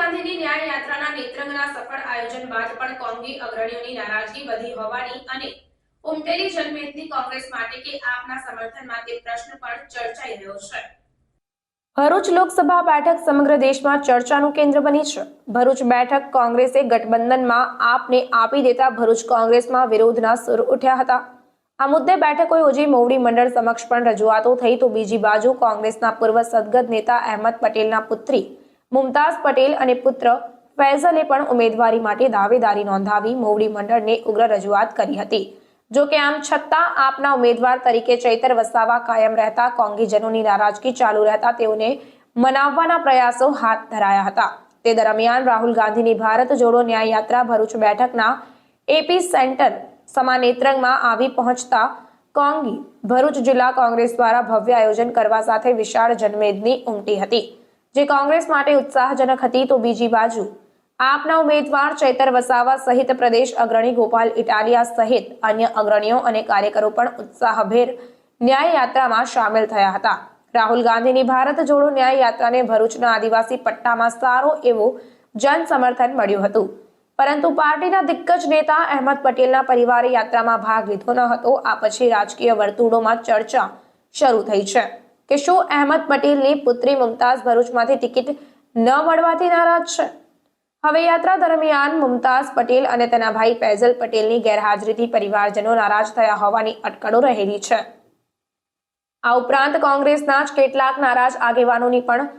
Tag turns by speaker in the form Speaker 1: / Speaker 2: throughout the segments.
Speaker 1: ગાંધીની ન્યાય યાત્રાના નેત્રંગના સફળ આયોજન બાદ પણ કોંગી અગ્રણીઓની નારાજગી વધી હોવાની અને ઉમટેલી જનમેદની કોંગ્રેસ માટે કે આપના સમર્થનમાં તે પ્રશ્ન પણ ચર્ચાઈ રહ્યો છે। ભરૂચ લોકસભા બેઠક સમગ્ર દેશમાં ચર્ચાનું કેન્દ્ર બની છે। ભરૂચ બેઠક કોંગ્રેસે ગઠબંધનમાં આપને આપી દેતા ભરૂચ કોંગ્રેસમાં વિરોધના સૂર ઉઠ્યા હતા। આ મુદ્દે બેઠકો યોજી મોવડી મંડળ સમક્ષ પણ રજૂઆતો થઈ તો બીજી બાજુ કોંગ્રેસના પૂર્વ સદગત નેતા અહેમદ પટેલના પુત્રી મુમતાઝ પટેલ અને પુત્ર ફૈઝલે પણ ઉમેદવારી માટે દાવેદારી નોંધાવી મોવડી મંડળને ઉગ્ર રજૂઆત કરી હતી। જો કે આમ છતાં આપના ઉમેદવાર તરીકે ચૈતર વસાવા કાયમ રહેતા કોંગીજનોની નારાજગી ચાલુ રહેતા તેઓને મનાવવાના પ્રયાસો હાથ ધરાયા હતા। તે દરમિયાન રાહુલ ગાંધીની ભારત જોડો ન્યાય યાત્રા ભરૂચ બેઠકના એપી સેન્ટર સમા નેત્રંગમાં આવી પહોંચતા કોંગી ભરૂચ જિલ્લા કોંગ્રેસ દ્વારા ભવ્ય આયોજન કરવા સાથે વિશાળ જનમેદની ઉમટી હતી, જે કોંગ્રેસ માટે ઉત્સાહજનક હતી। તો બીજી બાજુ આપના ઉમેદવાર ચૈતર વસાવા સહિત પ્રદેશ અગ્રણી ગોપાલ ઇટાલિયા સહિત અન્ય અગ્રણીઓ અને કાર્યકરો પણ ઉત્સાહભેર ન્યાય યાત્રામાં સામેલ થયા હતા। રાહુલ ગાંધીની ભારત જોડો ન્યાય યાત્રાને ભરૂચના આદિવાસી પટ્ટામાં સારો એવો જન સમર્થન મળ્યું હતું, પરંતુ પાર્ટીના દિગ્ગજ નેતા અહેમદ પટેલના પરિવારે યાત્રામાં ભાગ લીધો ન હતો। આ પછી રાજકીય વર્તુળોમાં ચર્ચા શરૂ થઈ છે કે શું અહેમદ પટેલની પુત્રી મુમતાઝ ભરૂચમાંથી ટિકિટ ન મળવાથી નારાજ છે। હવે યાત્રા દરમિયાન મુમતાઝ પટેલ અને તેના ભાઈ ફૈઝલ પટેલની ગેરહાજરીથી પરિવારજનો નારાજ થયા હોવાની અટકળો રહેલી છે। આ ઉપરાંત કોંગ્રેસના જ કેટલાક નારાજ આગેવાનોની પણ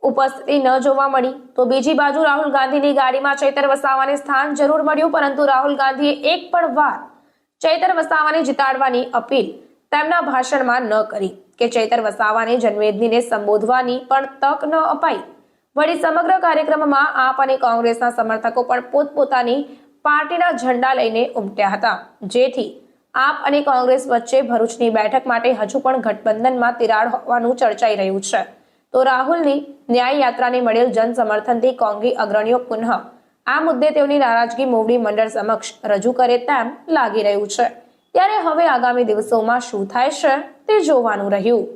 Speaker 1: ઉપસ્થિતિ ન જોવા મળી। તો બીજી બાજુ રાહુલ ગાંધીની ગાડીમાં ચૈતર વસાવાને સ્થાન જરૂર મળ્યું, પરંતુ રાહુલ ગાંધીએ એક પણ વાર ચૈતર વસાવાને જીતાડવાની અપીલ તેમના ભાષણમાં ન કરી કે ચૈતર વસાવાને જનમેદનીને સંબોધવાની પણ તક ન અપાઈ। વળી સમગ્ર કાર્યક્રમમાં આપ અને કોંગ્રેસના સમર્થકો પણ પોતપોતાની પાર્ટીના ઝંડા લઈને ઉમટ્યા હતા, જેથી આપ અને કોંગ્રેસ વચ્ચે ભરૂચની બેઠક માટે હજુ પણ ગઠબંધનમાં તિરાડ હોવાનું ચર્ચાઈ રહ્યું છે। તો રાહુલની ન્યાય યાત્રાને મળેલ જન સમર્થનથી કોંગી અગ્રણીઓ પુનઃ આ મુદ્દે તેઓની નારાજગી મોવડી મંડળ સમક્ષ રજૂ કરે તેમ લાગી રહ્યું છે। ત્યારે હવે આગામી દિવસોમાં શું થાય છે તે જોવાનું રહ્યું।